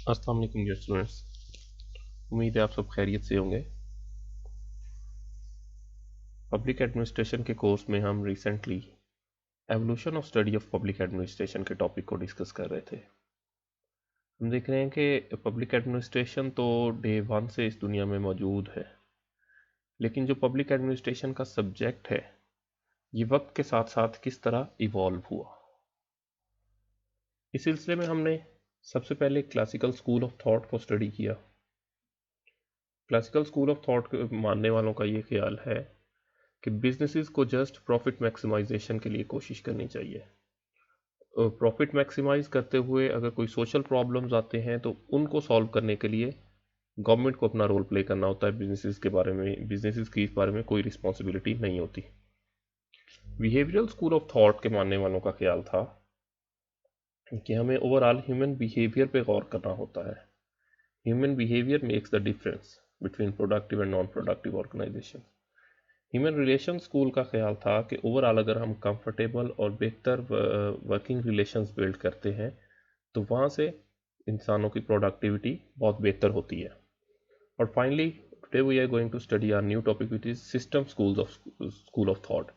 अस्सलाम वालेकुम dear students. उम्मीद है आप सब खैरियत से होंगे। पब्लिक एडमिनिस्ट्रेशन के कोर्स में हम recently evolution of study of public administration के टॉपिक को डिस्कस कर रहे थे। हम देख रहे हैं कि पब्लिक एडमिनिस्ट्रेशन तो डे वन से इस दुनिया में मौजूद है, लेकिन जो पब्लिक एडमिनिस्ट्रेशन का सब्जेक्ट है ये वक्त के साथ साथ किस तरह इवॉल्व हुआ। इस सिलसिले में हमने सबसे पहले क्लासिकल स्कूल ऑफ थॉट को स्टडी किया। क्लासिकल स्कूल ऑफ थॉट के मानने वालों का ये ख्याल है कि बिजनेसेस को जस्ट प्रॉफिट मैक्सिमाइजेशन के लिए कोशिश करनी चाहिए। प्रॉफिट मैक्सिमाइज करते हुए अगर कोई सोशल प्रॉब्लम्स आते हैं तो उनको सॉल्व करने के लिए गवर्नमेंट को अपना रोल प्ले करना होता है। बिजनेसेस की इस बारे में कोई रिस्पॉन्सिबिलिटी नहीं होती। बिहेवियरल स्कूल ऑफ थॉट के मानने वालों का ख्याल था कि हमें ओवरऑल ह्यूमन बिहेवियर पे गौर करना होता है। Human behaviour makes the difference between productive and non productive organisation. Human relation school का ख्याल था कि ओवरऑल अगर हम कंफर्टेबल और बेहतर वर्किंग रिलेशंस बिल्ड करते हैं तो वहाँ से इंसानों की प्रोडक्टिविटी बहुत बेहतर होती है। और finally today we are going to study our new topic which is system school of thought.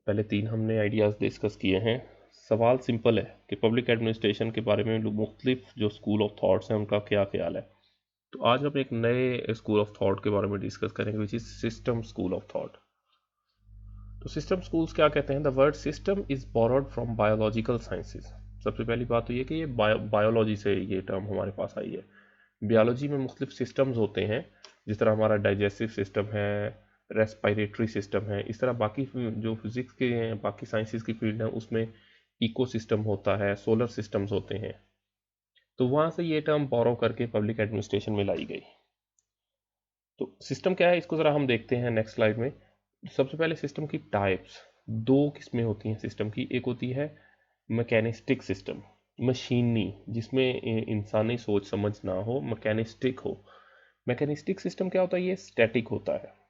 पहले तीन हमने आइडियाज़ डिस्कस किए हैं। सवाल सिंपल है कि पब्लिक एडमिनिस्ट्रेशन के बारे में मुख्तलिफ जो स्कूल ऑफ थॉट्स हैं उनका क्या ख्याल है। तो आज हम एक नए स्कूल ऑफ थॉट के बारे में डिस्कस करेंगे विच is system school of thought. तो सिस्टम स्कूल्स क्या कहते हैं? The word system is borrowed from biological sciences. सबसे पहली बात तो ये कि ये बायोलॉजी से ये टर्म हमारे पास आई है। बायोलॉजी में मुख्तलिफ सिस्टम्स होते हैं, जिस तरह हमारा डाइजेस्टिव सिस्टम है, रेस्पिरेटरी सिस्टम है। इस तरह बाकी जो फिजिक्स के हैं, बाकी साइंसेज की फील्ड है, उसमें इकोसिस्टम होता है, सोलर सिस्टम्स होते हैं। तो वहाँ से ये टर्म बोरो करके पब्लिक एडमिनिस्ट्रेशन में लाई गई। तो सिस्टम क्या है इसको ज़रा हम देखते हैं नेक्स्ट स्लाइड में। सबसे पहले सिस्टम की टाइप्स, दो किस्में होती हैं सिस्टम की। एक होती है मैकेनिस्टिक सिस्टम, मशीनी, जिसमें इंसानी सोच समझ ना हो, मैकेनिस्टिक हो। मैकेनिस्टिक सिस्टम क्या होता है? ये स्टैटिक होता है।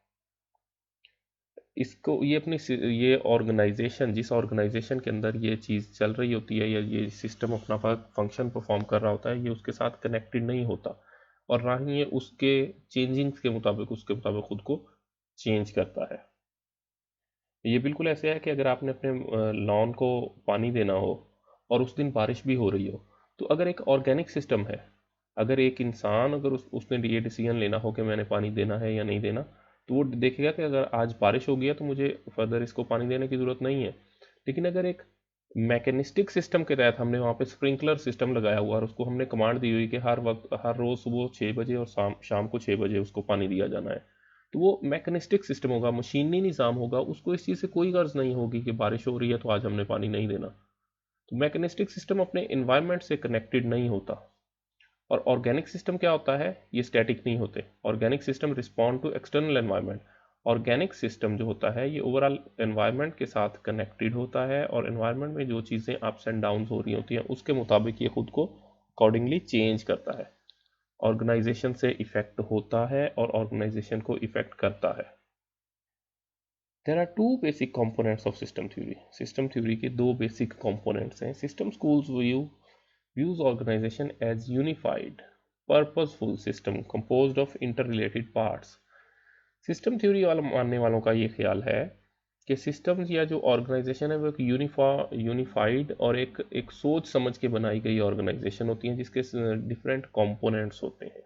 इसको ये ऑर्गेनाइजेशन, जिस ऑर्गेनाइजेशन के अंदर ये चीज़ चल रही होती है या ये सिस्टम अपना फंक्शन परफॉर्म कर रहा होता है, ये उसके साथ कनेक्टेड नहीं होता और ना ही ये उसके मुताबिक खुद को चेंज करता है। ये बिल्कुल ऐसे है कि अगर आपने अपने लॉन को पानी देना हो और उस दिन बारिश भी हो रही हो, तो अगर एक ऑर्गेनिक सिस्टम है, अगर एक इंसान अगर उसने ये डिसीजन लेना हो कि मैंने पानी देना है या नहीं देना, तो वो देखेगा कि अगर आज बारिश हो गया तो मुझे फर्दर इसको पानी देने की ज़रूरत नहीं है। लेकिन अगर एक मैकेनिस्टिक सिस्टम के तहत हमने वहाँ पे स्प्रिंकलर सिस्टम लगाया हुआ और उसको हमने कमांड दी हुई कि हर वक्त हर रोज़ सुबह 6 बजे और शाम को 6 बजे उसको पानी दिया जाना है, तो वो मैकेनिस्टिक सिस्टम होगा, मशीनी निज़ाम होगा। उसको इस चीज़ से कोई गर्ज नहीं होगी कि बारिश हो रही है तो आज हमने पानी नहीं देना। तो मैकेनिस्टिक सिस्टम अपने इन्वायरमेंट से कनेक्टेड नहीं होता। और ऑर्गेनिक सिस्टम क्या होता है? ये स्टैटिक नहीं होते। Organic system respond to external environment. Organic system जो होता है ये ओवरऑल एनवायरनमेंट के साथ कनेक्टेड होता है और एनवायरनमेंट में जो चीज़ें अप्स एंड डाउन्स हो रही होती हैं उसके मुताबिक ये खुद को अकॉर्डिंगली चेंज करता है। ऑर्गेनाइजेशन से इफेक्ट होता है और ऑर्गेनाइजेशन को इफेक्ट करता है। There are two basic components of system theory. System theory के दो basic components हैं. System schools views organization as unified, purposeful system composed of interrelated parts. System theory वाला मानने वालों का ये ख्याल है कि सिस्टम्स या जो ऑर्गेनाइजेशन है वो एक यूनिफाइड और एक सोच समझ के बनाई गई ऑर्गेनाइजेशन होती है जिसके डिफरेंट कंपोनेंट्स होते हैं।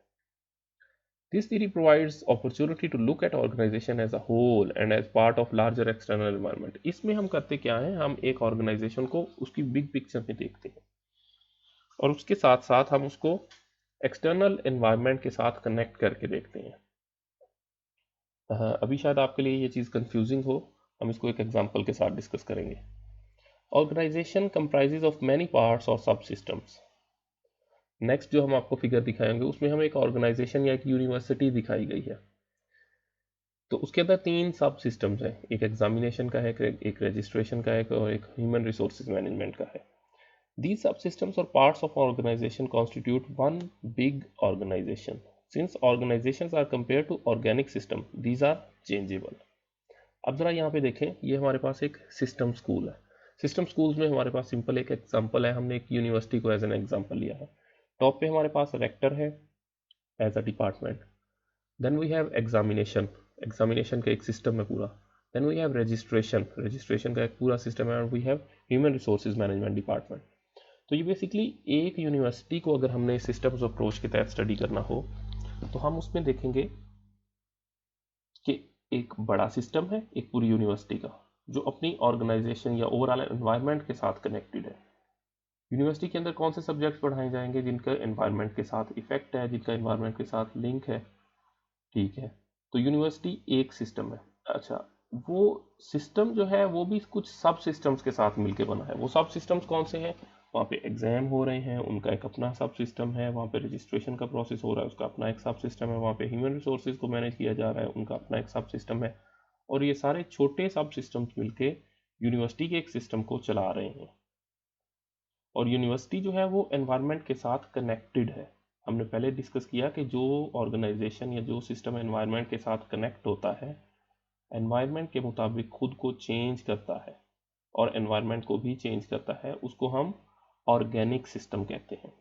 This theory provides opportunity to look at organization as a whole and as part of larger external environment. इसमें हम करते क्या हैं? हम एक ऑर्गेनाइजेशन को उसकी बिग पिक्चर में देखते हैं और उसके साथ साथ हम उसको एक्सटर्नल एनवायरनमेंट के साथ कनेक्ट करके देखते हैं। अभी शायद आपके लिए ये चीज़ कंफ्यूजिंग हो, हम इसको एक एग्जांपल के साथ डिस्कस करेंगे। Organisation comprises of many parts और सब सिस्टम्स। नेक्स्ट जो हम आपको फिगर दिखाएंगे उसमें हमें एक ऑर्गेनाइजेशन या एक यूनिवर्सिटी दिखाई गई है। तो उसके अंदर तीन सब सिस्टम्स हैं, एक एग्जामिनेशन का है, एक रजिस्ट्रेशन का है और एक ह्यूमन रिसोर्सेज मैनेजमेंट का है। These subsystems or parts of organization constitute one big organization. Since organizations are compared to organic system, these are changeable. अब ज़रा यहाँ पे देखें, ये हमारे पास एक सिस्टम स्कूल है। सिस्टम स्कूल्स में हमारे पास सिंपल एक एग्जांपल है, हमने एक यूनिवर्सिटी को एज एन एग्जांपल लिया है। टॉप पे हमारे पास रेक्टर है as a department, then we have examination, examination का एक सिस्टम है पूरा, then we have registration, registration का एक पूरा सिस्टम है, और we have human resources management department. तो ये बेसिकली एक यूनिवर्सिटी को अगर हमने सिस्टम्स अप्रोच के तहत स्टडी करना हो तो हम उसमें देखेंगे कि एक बड़ा सिस्टम है एक पूरी यूनिवर्सिटी का, जो अपनी ऑर्गेनाइजेशन या ओवरऑल एनवायरनमेंट के साथ कनेक्टेड है। यूनिवर्सिटी के अंदर कौन से सब्जेक्ट्स पढ़ाए जाएंगे जिनका एनवायरनमेंट के साथ इफेक्ट है, जिनका एनवायरनमेंट के साथ लिंक है, ठीक है। तो यूनिवर्सिटी एक सिस्टम है। अच्छा, वो सिस्टम जो है वो भी कुछ सब सिस्टम्स के साथ मिलके बना है। वो सब सिस्टम्स कौन से हैं? वहाँ पे एग्जाम हो रहे हैं, उनका एक अपना सब सिस्टम है। वहाँ पे रजिस्ट्रेशन का प्रोसेस हो रहा है, उसका अपना एक सब सिस्टम है। वहाँ पे ह्यूमन रिसोर्सेज को मैनेज किया जा रहा है, उनका अपना एक सब सिस्टम है। और ये सारे छोटे सब सिस्टम्स मिलके यूनिवर्सिटी के एक सिस्टम को चला रहे हैं। और यूनिवर्सिटी जो है वो एनवायरनमेंट के साथ कनेक्टेड है। हमने पहले डिस्कस किया कि जो ऑर्गेनाइजेशन या जो सिस्टम एनवायरनमेंट के साथ कनेक्ट होता है, एनवायरनमेंट के मुताबिक खुद को चेंज करता है और एनवायरनमेंट को भी चेंज करता है, उसको हम ऑर्गेनिक सिस्टम कहते हैं।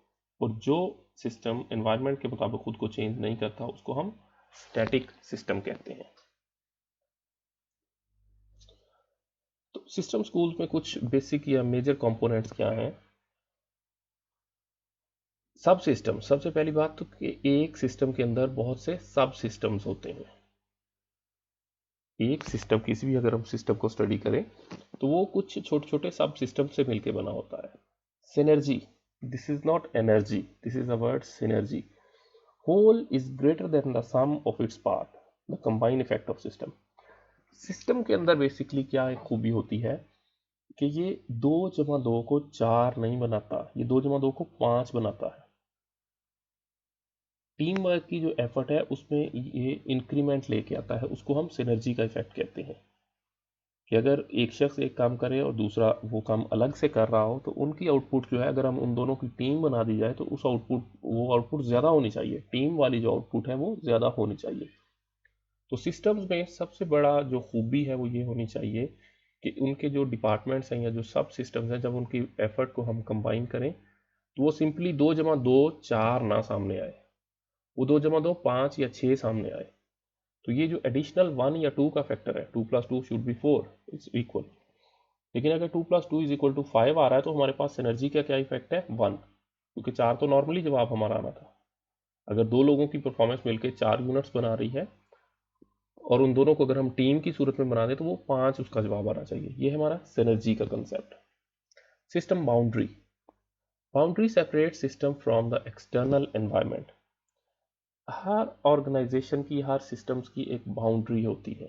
और जो सिस्टम एनवायरनमेंट के मुताबिक खुद को चेंज नहीं करता उसको हम स्टैटिक सिस्टम कहते हैं। तो सिस्टम स्कूल में कुछ बेसिक या मेजर कंपोनेंट्स क्या हैं? सब सिस्टम, सबसे पहली बात तो कि एक सिस्टम के अंदर बहुत से सब सिस्टम्स होते हैं। एक सिस्टम, किसी भी अगर हम सिस्टम को स्टडी करें तो वो कुछ छोटे छोटे सब सिस्टम से मिलकर बना होता है। Synergy, this is not energy, this is a word synergy. Whole is greater than the sum of its part, the combined effect of system. System के अंदर बेसिकली क्या एक खूबी होती है कि ये 2 + 2 को 4 नहीं बनाता, ये 2 + 2 को 5 बनाता है। टीम वर्क की जो एफर्ट है उसमें ये इंक्रीमेंट लेके आता है, उसको हम सिनर्जी का इफेक्ट कहते हैं। कि अगर एक शख्स एक काम करे और दूसरा वो काम अलग से कर रहा हो तो उनकी आउटपुट जो है, अगर हम उन दोनों की टीम बना दी जाए तो वो आउटपुट ज़्यादा होनी चाहिए, टीम वाली जो आउटपुट है वो ज़्यादा होनी चाहिए। तो सिस्टम्स में सबसे बड़ा जो खूबी है वो ये होनी चाहिए कि उनके जो डिपार्टमेंट्स हैं या जो सब सिस्टम्स हैं, जब उनकी एफर्ट को हम कंबाइन करें तो वो सिंपली 2 + 2 4 ना सामने आए, वो 2 + 2 5 या 6 सामने आए। तो ये जो एडिशनल 1 या 2 का फैक्टर है, 2 + 2 शुड बी 4 इट्स इक्वल। लेकिन अगर 2 + 2 = 5 आ रहा है तो हमारे पास सिनर्जी का क्या इफेक्ट है? 1, क्योंकि 4 तो नॉर्मली जवाब हमारा आना था। अगर दो लोगों की परफॉर्मेंस मिलकर 4 यूनिट्स बना रही है और उन दोनों को अगर हम टीम की सूरत में बना दें तो वो 5 उसका जवाब आना चाहिए। ये है हमारा सिनर्जी का concept. System boundary, boundary separate system from the external environment. हर ऑर्गेनाइजेशन की, हर सिस्टम्स की एक बाउंड्री होती है।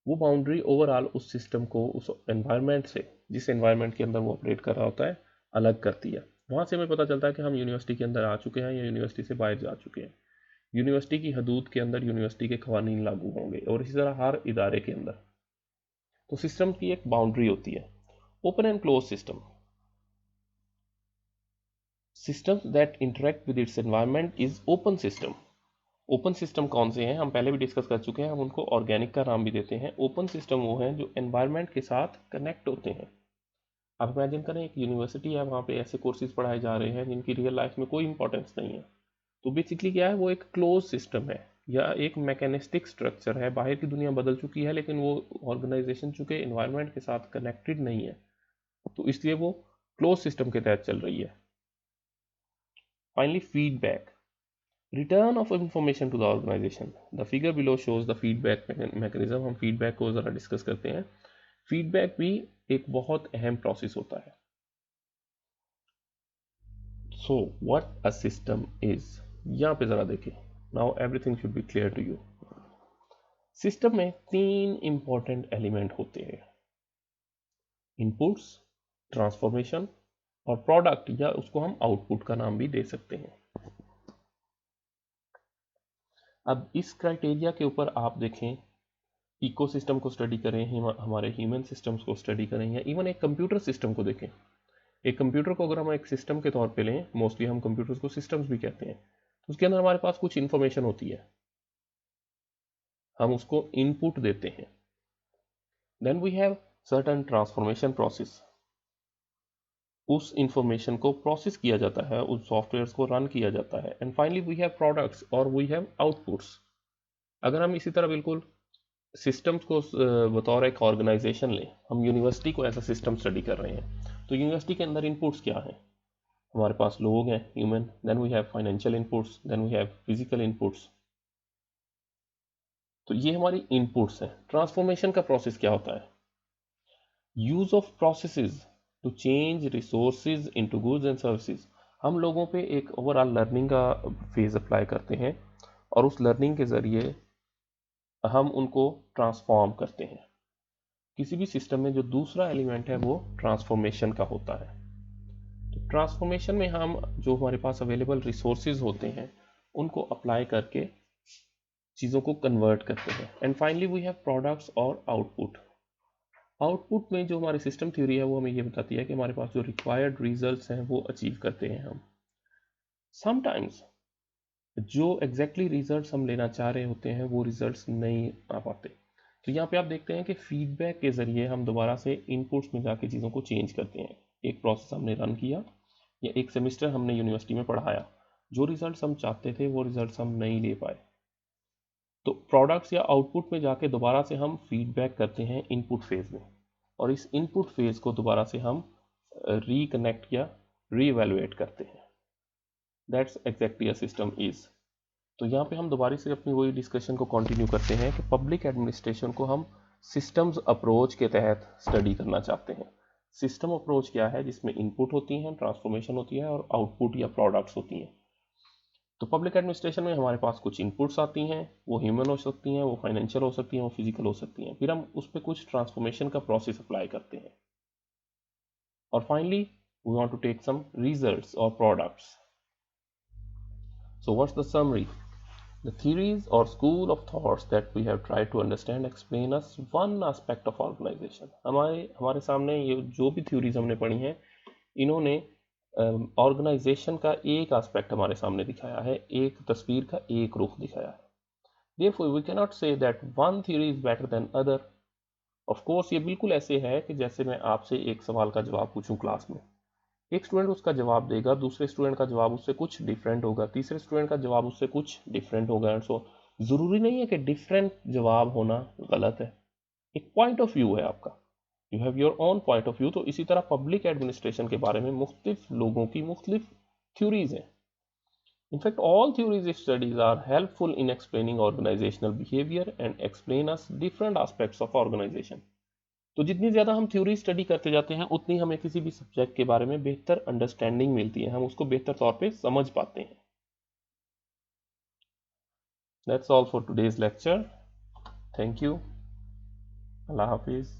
वो बाउंड्री ओवरऑल उस सिस्टम को उस एनवायरनमेंट से, जिस एनवायरनमेंट के अंदर वो ऑपरेट कर रहा होता है, अलग करती है। वहाँ से हमें पता चलता है कि हम यूनिवर्सिटी के अंदर आ चुके हैं या यूनिवर्सिटी से बाहर जा चुके हैं। यूनिवर्सिटी की हदूद के अंदर यूनिवर्सिटी के कवानीन लागू होंगे और इसी तरह हर इदारे के अंदर। तो सिस्टम की एक बाउंड्री होती है। Open and close system, system that interact with its environment is open system. Open system कौन से हैं? हम पहले भी डिस्कस कर चुके हैं, हम उनको ऑर्गेनिक का नाम भी देते हैं। ओपन सिस्टम वो हैं जो एनवायरनमेंट के साथ कनेक्ट होते हैं। आप इमेजिन करें एक यूनिवर्सिटी है, वहाँ पे ऐसे कोर्सेज पढ़ाए जा रहे हैं जिनकी रियल लाइफ में कोई इंपॉर्टेंस नहीं है। तो बेसिकली क्या है, वो एक क्लोज सिस्टम है या एक मैकेनिस्टिक स्ट्रक्चर है। बाहर की दुनिया बदल चुकी है लेकिन वो ऑर्गेनाइजेशन चूंकि एनवायरनमेंट के साथ कनेक्टेड नहीं है, तो इसलिए वो क्लोज सिस्टम के तहत चल रही है। Finally feedback, return of information to the organisation. The figure below shows the feedback mechanism. हम फीडबैक को ज़रा डिस्कस करते हैं। फीडबैक भी एक बहुत अहम प्रोसेस होता है। So what a system is, यहाँ पे ज़रा देखें। Now everything should be clear to you. System में 3 इंपॉर्टेंट एलिमेंट होते हैं: इनपुट्स, ट्रांसफॉर्मेशन और प्रोडक्ट, या उसको हम आउटपुट का नाम भी दे सकते हैं। अब इस क्राइटेरिया के ऊपर आप देखें, इकोसिस्टम को स्टडी करें, हमारे ह्यूमन सिस्टम्स को स्टडी करें, या इवन एक कंप्यूटर सिस्टम को देखें। एक कंप्यूटर को अगर हम एक सिस्टम के तौर पे लें, मोस्टली हम कंप्यूटर्स को सिस्टम्स भी कहते हैं, तो उसके अंदर हमारे पास कुछ इंफॉर्मेशन होती है, हम उसको इनपुट देते हैं। Then we have certain transformation process, उस इंफॉर्मेशन को प्रोसेस किया जाता है, उस सॉफ्टवेयर को रन किया जाता है। And finally we have products और वी हैव आउटपुट्स। अगर हम इसी तरह बिल्कुल सिस्टम्स को बतौर एक ऑर्गेनाइजेशन लें, हम यूनिवर्सिटी को ऐसा सिस्टम स्टडी कर रहे हैं, तो यूनिवर्सिटी के अंदर इनपुट्स क्या हैं? हमारे पास लोग हैं, human, then we have financial inputs, then we have physical inputs. तो ये हमारी इनपुट्स हैं। ट्रांसफॉर्मेशन का प्रोसेस क्या होता है? Use of processes to change resources into goods and services. हम लोगों पे एक ओवरऑल लर्निंग का फेज अप्लाई करते हैं और उस लर्निंग के जरिए हम उनको ट्रांसफॉर्म करते हैं। किसी भी सिस्टम में जो दूसरा एलिमेंट है वो ट्रांसफॉर्मेशन का होता है। तो ट्रांसफॉर्मेशन में हम जो हमारे पास अवेलेबल रिसोर्सेज होते हैं उनको अप्लाई करके चीज़ों को कन्वर्ट करते हैं। And finally we have products और आउटपुट। आउटपुट में जो हमारी सिस्टम थ्योरी है वो हमें ये बताती है कि हमारे पास जो रिक्वायर्ड रिजल्ट्स हैं वो अचीव करते हैं हम। समटाइम्स जो एग्जैक्टली रिजल्ट्स हम लेना चाह रहे होते हैं वो रिजल्ट्स नहीं आ पाते। तो यहाँ पे आप देखते हैं कि फीडबैक के जरिए हम दोबारा से इनपुट्स में जाके चीज़ों को चेंज करते हैं। एक प्रोसेस हमने रन किया या एक सेमेस्टर हमने यूनिवर्सिटी में पढ़ाया, जो रिजल्ट्स हम चाहते थे वो रिजल्ट्स हम नहीं ले पाए, तो प्रोडक्ट्स या आउटपुट में जाके दोबारा से हम फीडबैक करते हैं इनपुट फेज में, और इस इनपुट फेज को दोबारा से हम रिकनेक्ट या रीएवैल्यूएट करते हैं। That's exactly a system is. तो यहाँ पे हम दोबारा से अपनी वही डिस्कशन को कंटिन्यू करते हैं कि पब्लिक एडमिनिस्ट्रेशन को हम सिस्टम्स अप्रोच के तहत स्टडी करना चाहते हैं। सिस्टम अप्रोच क्या है? जिसमें इनपुट होती हैं, ट्रांसफॉर्मेशन होती है और आउटपुट या प्रोडक्ट्स होती हैं। तो पब्लिक एडमिनिस्ट्रेशन में हमारे पास कुछ इनपुट्स आती हैं, वो ह्यूमन हो सकती हैं, वो फाइनेंशियल हो सकती हैं, वो फिजिकल हो सकती हैं। फिर हम उस पर कुछ ट्रांसफॉर्मेशन का प्रोसेस अप्लाई करते हैं और finally we want to take some results और products. So what's the summary? The theories or school of thoughts that we have tried to understand explain us one aspect of organization. हमारे सामने ये जो भी theories हमने पढ़ी हैं, इन्होंने ऑर्गेनाइजेशन का एक एस्पेक्ट हमारे सामने दिखाया है, एक तस्वीर का एक रुख दिखाया है। Therefore we cannot say that one theory is better than other. Of course ये बिल्कुल ऐसे है कि जैसे मैं आपसे एक सवाल का जवाब पूछूं क्लास में, एक स्टूडेंट उसका जवाब देगा, दूसरे स्टूडेंट का जवाब उससे कुछ डिफरेंट होगा, तीसरे स्टूडेंट का जवाब उससे कुछ डिफरेंट होगा। एंड सो जरूरी नहीं है कि डिफरेंट जवाब होना गलत है, एक पॉइंट ऑफ व्यू है आपका, you have your own point of view. तो इसी तरह पब्लिक एडमिनिस्ट्रेशन के बारे में मुख्तलिफ लोगों की मुख्तलिफ थ्योरीज हैं। In fact all theories studies are helpful in explaining organisational behaviour and explain us different aspects of organisation. तो जितनी ज़्यादा हम थ्योरी स्टडी करते जाते हैं उतनी हमें किसी भी सब्जेक्ट के बारे में बेहतर अंडरस्टैंडिंग मिलती है, हम उसको बेहतर तौर पे समझ पाते हैं। That's all for today's lecture. Thank you. Allah हाफिज़।